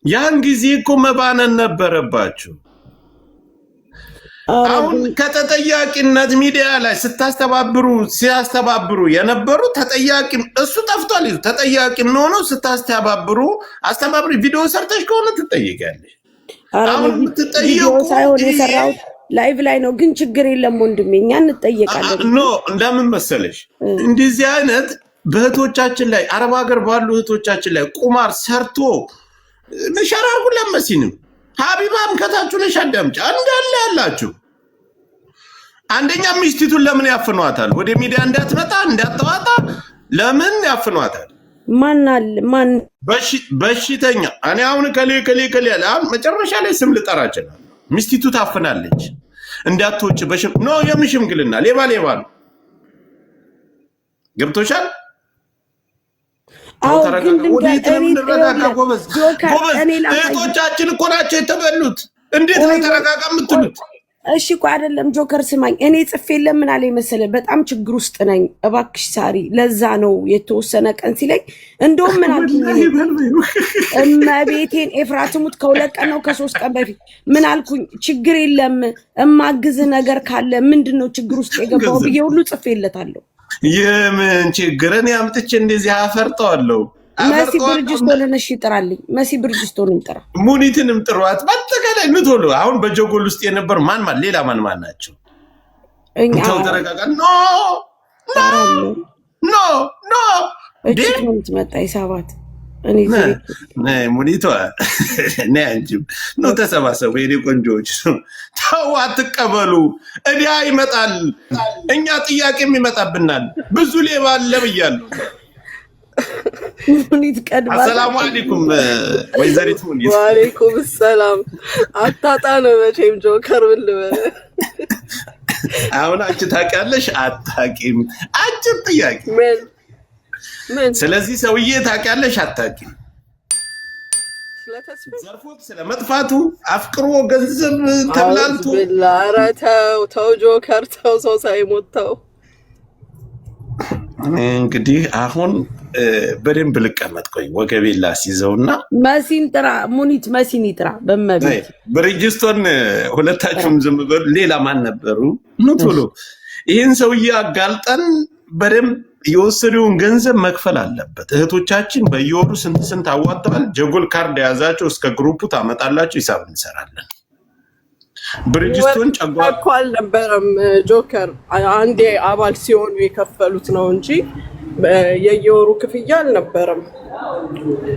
ያን ጊዜ እኮ መባነን ነበረባችሁ። አሁን ከተጠያቂነት ሚዲያ ላይ ሲያስተባብሩ የነበሩ ተጠያቂ እሱ ጠፍቷል። ተጠያቂ ሆኖ ስታስተባብሩ አስተባብሪ ቪዲዮ ሰርተሽ ከሆነ ትጠይቂያለሽ። አሁን ትጠይቁ ሳይሆን የሰራው ላይቭ ላይ ነው። ግን ችግር የለም ወንድሜ፣ እኛ እንጠየቃለን። ኖ እንደምን መሰለሽ እንደዚህ አይነት በእህቶቻችን ላይ አረብ ሀገር ባሉ እህቶቻችን ላይ ቁማር ሰርቶ ለሸራጉ ለመሲንም ሀቢባም ከታችሁ ነሽ አዳምጪ እንዳለ ያላችሁ አንደኛ ሚስቲቱን ለምን ያፍኗታል? ወደ ሚዲያ እንዳትመጣ እንዳትዋጣ ለምን ያፍኗታል? ማን በሽተኛ እኔ አሁን ከሌ አሁን መጨረሻ ላይ ስም ልጠራ እችላለሁ። ሚስቲቱ ታፍናለች እንዳትወጪ ኖ የምሽምግልና ሌባ ነው። ገብቶሻል? እህቶቻችን እኮ ናቸው የተበሉት። እንዴት ነው ተረጋጋ የምትሉት? እሺ እኮ አይደለም ጆከር ስማኝ፣ እኔ ጽፌ ለምን አለኝ መሰለህ፣ በጣም ችግር ውስጥ ነኝ እባክሽ ሳሪ፣ ለዛ ነው የተወሰነ ቀን ሲለኝ እንደውም ምን አልኩኝ እመቤቴን ኤፍራትሙት ከ2 ቀን ነው ከ3 ቀን በፊት ምን አልኩኝ፣ ችግር የለም እማግዝ ነገር ካለ ምንድነው ችግር ውስጥ የገባው ብዬ ሁሉ ጽፌለታለሁ። የምን ችግርን ያምጥቼ እንደዚህ አፈርጠዋለሁ። መሲ ብርጅስቶንን እሺ ጥራልኝ፣ መሲ ብርጅስቶንን ጥራ፣ ሙኒትንም ጥሯት። በአጠቃላይ ንቶሎ አሁን በጀጎል ውስጥ የነበሩ ማን ሌላ ማን ናቸው? እንተው ተረጋጋ። ኖ እጅግ ነው የምትመጣ ይሳባት እኔ ሙኒቷ ነይ አንቺም ነው ተሰባሰቡ። የኔ ቆንጆዎች ተው አትቀበሉ። እዲያ ይመጣል፣ እኛ ጥያቄም ይመጣብናል። ብዙ ሌባ አለ ብያለሁ። ሙኒት ቀድማ አሰላሙ አለይኩም ወይዘሪት ሙኒት። ወአለይኩም ሰላም። አታጣ ነው መቼም ጆከር ምን ልበል። አሁን አንቺ ታውቂያለሽ አታውቂም? አጭር ጥያቄ ምን ስለዚህ ሰውዬ ታውቂያለሽ አታውቂም? ዘርፎት ስለመጥፋቱ አፍቅሮ ገንዘብ ተብላልቶ ኧረ ተው ጆከር ተው፣ ሰው ሳይሞት ተው። እንግዲህ አሁን በደንብ ልቀመጥ፣ ቆይ ወገቤን ላስይዘውና መሲን ጥራ። ሙኒት መሲን ይጥራ በመቤት ብሪጅስቶን ሁለታችሁም ዝም በሉ። ሌላ ማን ነበሩ? ቶሎ ይህን ሰውዬ አጋልጠን በደንብ የወሰደውን ገንዘብ መክፈል አለበት። እህቶቻችን በየወሩ ስንት አዋጥተዋል። ጀጎል ካርድ የያዛቸው እስከ ግሩፑ ታመጣላችሁ፣ ሂሳብ እንሰራለን። ብሪጅስቶን እኮ አልነበረም ጆከር፣ አንዴ አባል ሲሆኑ የከፈሉት ነው እንጂ የየወሩ ክፍያ አልነበረም።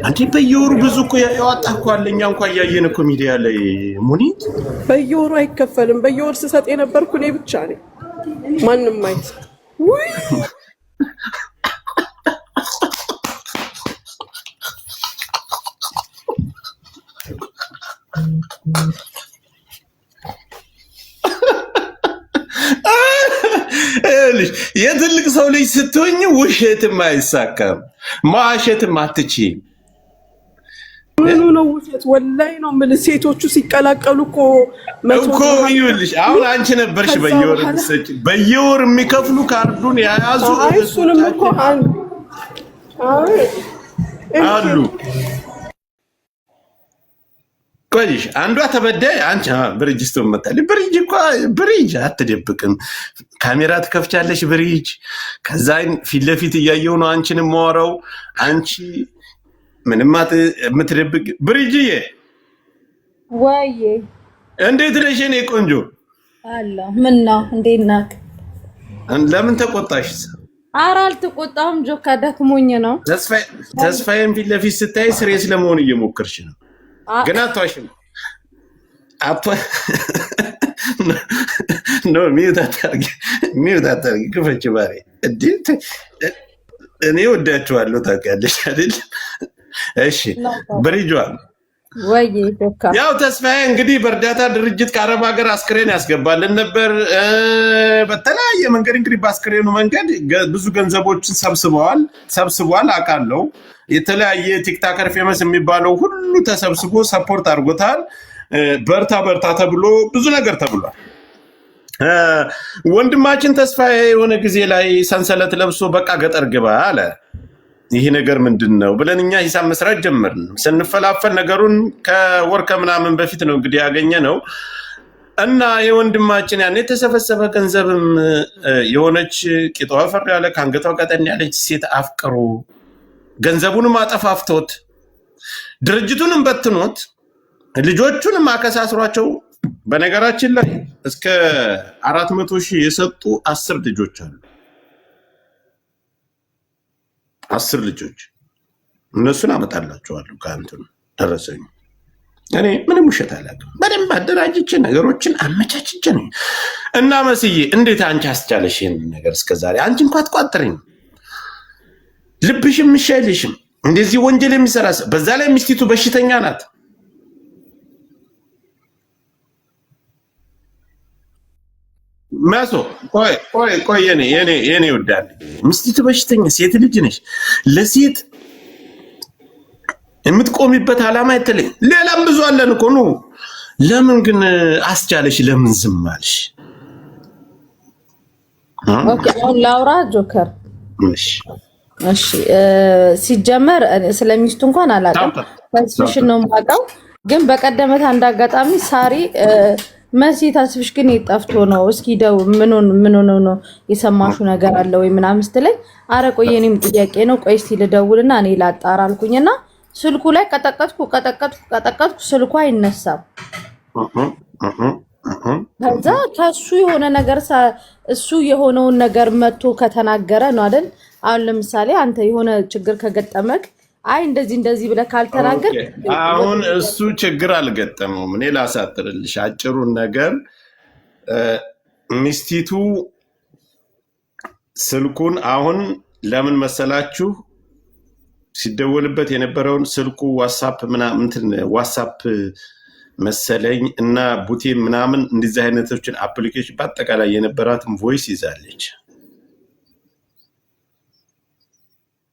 አንቺ በየወሩ ብዙ እኮ ያወጣ እኮ አለ። እኛ እንኳን እያየን እኮ ሚዲያ ላይ ሙኒት በየወሩ አይከፈልም። በየወሩ ስሰጥ የነበርኩ እኔ ብቻ ነኝ፣ ማንም አይሰጥ። የትልቅ ሰው ልጅ ስትሆኝ ውሸትም አይሳካም፣ ማዋሸትም አትችይም። ምኑ ነው ውሸት? ወላሂ ነው የምልህ። ሴቶቹ ሲቀላቀሉ እኮ ይኸውልሽ፣ አሁን አንቺ ነበርሽ በየወር የሚከፍሉ ካርዱን የያዙ እሱንም እኮ አሉ። ቆይሽ አንዷ ተበዳይ አንቺ ብሪጅስቶን መጣልኝ። ብሪጅ አትደብቅም፣ ካሜራ ትከፍቻለሽ። ብሪጅ ከዛ ፊት ለፊት እያየው ነው አንቺን የማወራው። አንቺ ምንም የምትደብቅ ብሪጅዬ፣ ወይ እንዴት ነሽ የኔ ቆንጆ? አላ ምን ነው እንዴት ናት? ለምን ተቆጣሽ? ኧረ አልተቆጣሁም ጆካ፣ ደክሞኝ ነው። ተስፋዬን ፊት ለፊት ስታይ ስሬስ ለመሆን እየሞከርሽ ነው። ግን አትዋሽም። ሚዩት አታርጊ፣ ክፈች ባሬ። እኔ ወዳችኋለሁ ታውቂያለሽ አይደል? እሺ ብሪጇ፣ ያው ተስፋዬ እንግዲህ በእርዳታ ድርጅት ከአረብ ሀገር አስክሬን ያስገባልን ነበር። በተለያየ መንገድ እንግዲህ በአስክሬኑ መንገድ ብዙ ገንዘቦችን ሰብስቧል አውቃለሁ። የተለያየ ቲክታከር ፌመስ የሚባለው ሁሉ ተሰብስቦ ሰፖርት አድርጎታል። በርታ ተብሎ ብዙ ነገር ተብሏል። ወንድማችን ተስፋዬ የሆነ ጊዜ ላይ ሰንሰለት ለብሶ በቃ ገጠር ግባ አለ። ይሄ ነገር ምንድነው ብለን እኛ ሂሳብ መስራት ጀመርን። ስንፈላፈል ነገሩን ከወር ከምናምን በፊት ነው እንግዲህ ያገኘነው እና የወንድማችን ያን የተሰበሰበ ገንዘብም የሆነች ቂጧ ፈር ያለ ከአንገቷ ቀጠን ያለች ሴት አፍቅሩ ገንዘቡንም አጠፋፍቶት ድርጅቱንም በትኖት ልጆቹንም አከሳስሯቸው። በነገራችን ላይ እስከ 400,000 የሰጡ 10 ልጆች አሉ። 10 ልጆች እነሱን አመጣላቸዋለሁ ከአንተም ደረሰኝ። እኔ ምንም ውሸት አላውቅም። በደንብ አደራጅቼ ነገሮችን አመቻችቼ ነው። እና መስዬ እንዴት አንቺ አስቻለሽ ይሄን ነገር እስከዛሬ? አንቺ እንኳን አትቋጥሪኝ፣ ልብሽም ይሻልሽም እንደዚህ ወንጀል የሚሰራ በዛ ላይ ሚስቲቱ በሽተኛ ናት። ማሶ ቆይ የኔ ወዳል ሚስቲቱ በሽተኛ ሴት ልጅ ነሽ። ለሴት የምትቆሚበት ዓላማ የተለየ ሌላም ብዙ አለን እኮ ነው። ለምን ግን አስቻለሽ? ለምን ዝም አልሽ? ኦኬ አሁን ላውራ ጆከር። እሺ ሲጀመር ስለሚስቱ እንኳን አላውቅም፣ ተስፍሽን ነው የማውቀው። ግን በቀደመት አንድ አጋጣሚ ሳሪ መሲ ተስፍሽ ግን ይጠፍቶ ነው እስኪ ደው ምን ሆኖ ነው የሰማሹ ነገር አለ ወይ ምናምን ስትለኝ፣ አረ ቆይ የኔም ጥያቄ ነው ቆይ እስቲ ልደውልና እኔ ላጣራ አልኩኝና ስልኩ ላይ ቀጠቀጥኩ ስልኩ አይነሳም። ከዛ ከሱ የሆነ ነገር እሱ የሆነውን ነገር መጥቶ ከተናገረ ነው አይደል? አሁን ለምሳሌ አንተ የሆነ ችግር ከገጠመክ አይ እንደዚህ ብለህ ካልተናገር፣ አሁን እሱ ችግር አልገጠመውም። እኔ ላሳጥርልሽ አጭሩን ነገር ሚስቲቱ ስልኩን አሁን ለምን መሰላችሁ ሲደወልበት የነበረውን ስልኩ ዋትስአፕ መሰለኝ እና ቡቴ ምናምን እንደዚህ አይነቶችን አፕሊኬሽን በአጠቃላይ የነበራትን ቮይስ ይዛለች።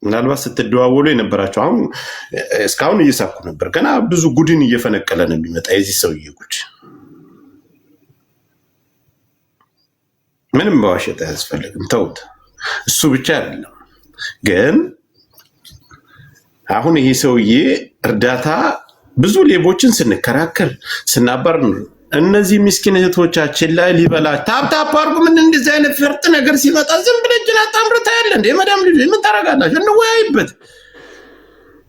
ምናልባት ስትደዋወሉ የነበራቸው አሁን እስካሁን እየሳኩ ነበር። ገና ብዙ ጉድን እየፈነቀለ ነው የሚመጣ የዚህ ሰውዬ ጉድ። ምንም በዋሸት አያስፈልግም፣ ተውት። እሱ ብቻ አይደለም ግን አሁን ይሄ ሰውዬ እርዳታ ብዙ ሌቦችን ስንከራከር ስናባር እነዚህ ምስኪን እህቶቻችን ላይ ሊበላ ታፕታፕ አርጉ። ምን እንደዚህ አይነት ፍርጥ ነገር ሲመጣ ዝም ብለህ እጅን አጣምርታ ያለ እንደ መዳም ልጅ ምን ታረጋላችሁ? እንወያይበት።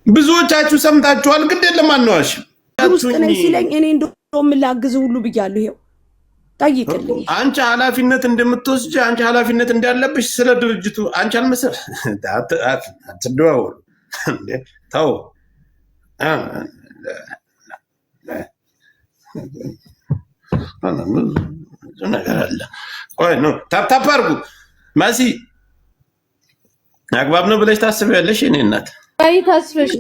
ብዙዎቻችሁ ሰምታችኋል። ግድ የለም አንዋሽ ሲለኝ እኔ እንደውም ላግዝ ሁሉ ብያለሁ። ይሄው ጠይቅልኝ። አንቺ ኃላፊነት እንደምትወስጂ አንቺ ኃላፊነት እንዳለብሽ ስለ ድርጅቱ አንቺ አልመሰል አትደዋወሉ ተው። ነገር አለ። ቆይ ነው ታፕታፕ አድርጉ። ማሲ አግባብ ነው ብለሽ ታስቢያለሽ? እኔ እናት አይ ተስፍሽ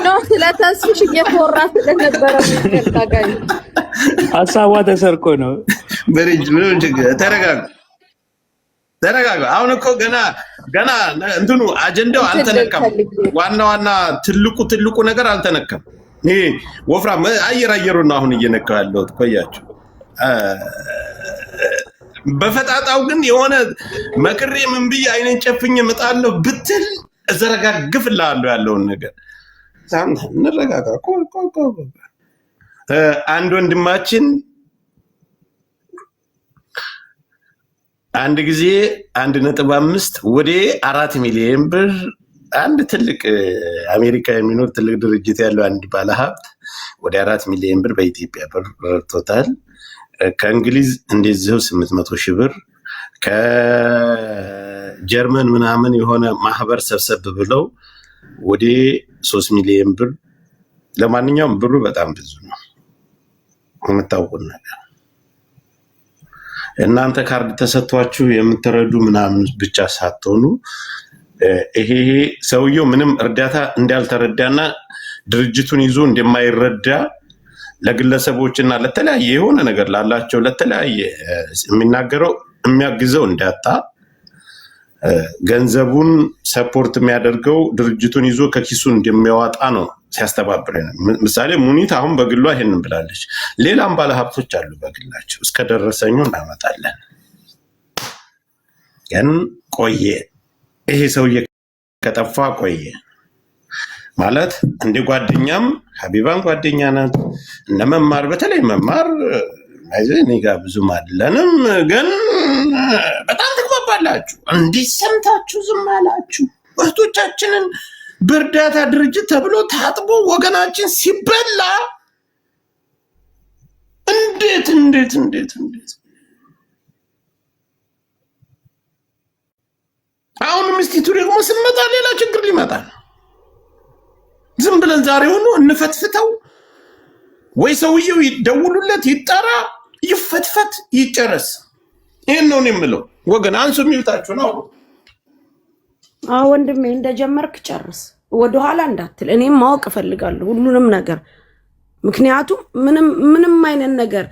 ነው ስለ ተስፍሽ እየተወራ ስለነበረ ታጋይ ሀሳቧ ተሰርቆ ነው። በሪጅ ምን ችግር? ተረጋጋ። አሁን እኮ ገና እንትኑ አጀንዳው አልተነካም። ዋና ትልቁ ነገር አልተነካም። ይሄ ወፍራም አየሩን ነው አሁን እየነካው ያለሁት። ቆያችሁ በፈጣጣው ግን የሆነ መክሬ ምን ብዬ አይኔን ጨፍኜ እመጣለሁ ብትል እዘረጋግፍልሃለሁ ያለውን ነገር። እንረጋጋ። አንድ ወንድማችን አንድ ጊዜ 1.5 ወደ 4 ሚሊዮን ብር አንድ ትልቅ አሜሪካ የሚኖር ትልቅ ድርጅት ያለው አንድ ባለሀብት ወደ 4 ሚሊዮን ብር በኢትዮጵያ ብር ረድቶታል። ከእንግሊዝ እንደዚሁ 800,000 ብር ከጀርመን ምናምን የሆነ ማህበር ሰብሰብ ብለው ወደ 3 ሚሊዮን ብር። ለማንኛውም ብሩ በጣም ብዙ ነው የምታውቁት ነገር። እናንተ ካርድ ተሰጥቷችሁ የምትረዱ ምናምን ብቻ ሳትሆኑ ይሄ ሰውየው ምንም እርዳታ እንዳልተረዳና ድርጅቱን ይዞ እንደማይረዳ ለግለሰቦችና ለተለያየ የሆነ ነገር ላላቸው ለተለያየ የሚናገረው የሚያግዘው እንዳጣ ገንዘቡን ሰፖርት የሚያደርገው ድርጅቱን ይዞ ከኪሱ እንደሚያወጣ ነው ሲያስተባብር ምሳሌ ሙኒት አሁን በግሏ ይሄንን ብላለች። ሌላም ባለሀብቶች አሉ በግላቸው እስከደረሰኙ እናመጣለን። ግን ቆየ ይሄ ሰውዬ ከጠፋ ቆየ ማለት እንደ ጓደኛም ሀቢባን ጓደኛ ናት። እነ መማር በተለይ መማር እኔ ጋር ብዙም አይደለንም፣ ግን በጣም ትግባባላችሁ። እንዲህ ሰምታችሁ ዝም አላችሁ። እህቶቻችንን በእርዳታ ድርጅት ተብሎ ታጥቦ ወገናችን ሲበላ እንዴት እንዴት እንዴት እንዴት! አሁን ሚስቲቱ ደግሞ ስመጣ ሌላ ችግር ሊመጣ ነው። ዝም ብለን ዛሬ ሆኖ እንፈትፍተው ወይ ሰውየው ይደውሉለት ይጠራ ይፈትፈት ይጨረስ። ይሄን ነው የምለው። ወገን አንሱ የሚውታችሁ ነው። ወንድሜ እንደጀመርክ ጨርስ፣ ወደኋላ እንዳትል። እኔም ማወቅ እፈልጋለሁ ሁሉንም ነገር፣ ምክንያቱም ምንም አይነት ነገር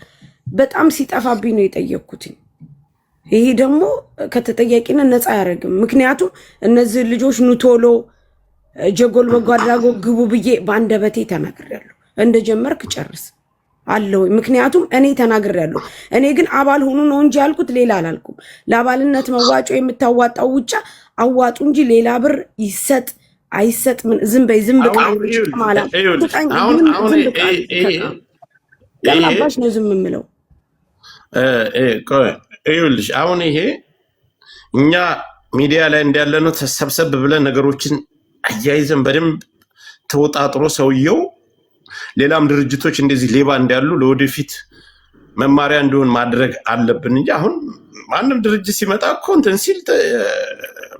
በጣም ሲጠፋብኝ ነው የጠየቅኩትኝ። ይሄ ደግሞ ከተጠያቂነት ነፃ አያደርግም። ምክንያቱም እነዚህ ልጆች ኑቶሎ ጀጎል በጎ አድራጎት ግቡ ብዬ በአንደበቴ ተናግሬያለሁ። እንደጀመርክ ጨርስ አለው። ምክንያቱም እኔ ተናግሬያለሁ። እኔ ግን አባል ሆኑ ነው እንጂ ያልኩት ሌላ አላልኩም። ለአባልነት መዋጮ የምታዋጣው ውጫ አዋጡ እንጂ ሌላ ብር ይሰጥ አይሰጥ ምን ዝም በይ ዝም ብቃ ማለት ያላባሽ ነው ዝም የምለው። ይኸውልሽ አሁን ይሄ እኛ ሚዲያ ላይ እንዳለ ነው ተሰብሰብ ብለን ነገሮችን አያይዘን በደንብ ተወጣጥሮ ሰውየው ሌላም ድርጅቶች እንደዚህ ሌባ እንዳሉ ለወደፊት መማሪያ እንዲሆን ማድረግ አለብን እንጂ አሁን ማንም ድርጅት ሲመጣ እኮ እንትን ሲል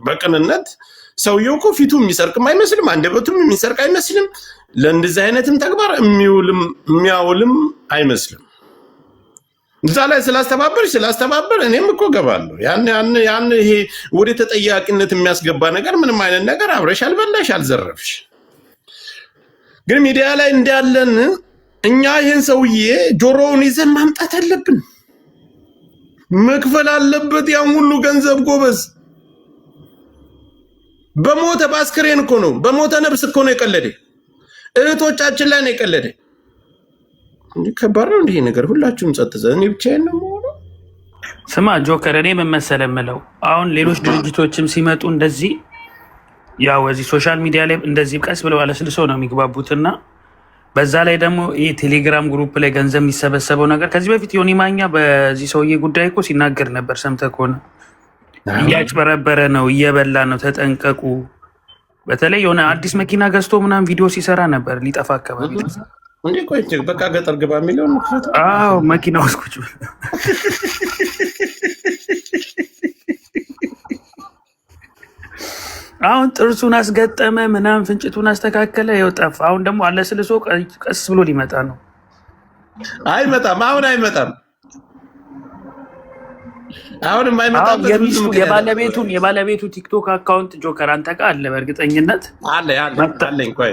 በቅንነት ሰውየው እኮ ፊቱ የሚሰርቅም አይመስልም፣ አንደበቱም የሚሰርቅ አይመስልም። ለእንደዚህ አይነትም ተግባር የሚያውልም አይመስልም። እዛ ላይ ስላስተባበር እኔም እኮ ገባለሁ። ያን ይሄ ወደ ተጠያቂነት የሚያስገባ ነገር ምንም አይነት ነገር አብረሽ አልበላሽ አልዘረፍሽ። ግን ሚዲያ ላይ እንዳለን እኛ ይሄን ሰውዬ ጆሮውን ይዘን ማምጣት አለብን። መክፈል አለበት ያን ሁሉ ገንዘብ ጎበዝ። በሞተ ባስክሬን እኮ ነው፣ በሞተ ነብስ እኮ ነው የቀለደ። እህቶቻችን ላይ ነው የቀለደ። እንዴ ከባድ ነው እንዴ ነገር። ሁላችሁም ጸጥ ዘ እኔ ብቻዬን ነው የምሆነው። ስማ ጆከር፣ እኔ ምን መሰለህ የምለው አሁን ሌሎች ድርጅቶችም ሲመጡ እንደዚህ ያው እዚህ ሶሻል ሚዲያ ላይ እንደዚህ ቀስ ብለው አለስልሰው ነው የሚግባቡትና በዛ ላይ ደግሞ ይሄ ቴሌግራም ግሩፕ ላይ ገንዘብ የሚሰበሰበው ነገር ከዚህ በፊት ዮኒ ማኛ በዚህ ሰውዬ ጉዳይ እኮ ሲናገር ነበር። ሰምተህ ከሆነ እያጭበረበረ ነው፣ እየበላ ነው፣ ተጠንቀቁ። በተለይ የሆነ አዲስ መኪና ገዝቶ ምናምን ቪዲዮ ሲሰራ ነበር ሊጠፋ አካባቢ እንዴ። ቆይ በቃ ገጠር ግባ የሚለው ነው። አዎ መኪና ውስጥ ቁጭ አሁን ጥርሱን አስገጠመ ምናምን ፍንጭቱን አስተካከለ፣ ይኸው ጠፋ። አሁን ደግሞ አለስልሶ ቀስ ብሎ ሊመጣ ነው። አይመጣም፣ አሁን አይመጣም። አሁን የማይመጣበት የባለቤቱ ቲክቶክ አካውንት ጆከር አንተ ጋር አለ በእርግጠኝነት አለኝ። ቆይ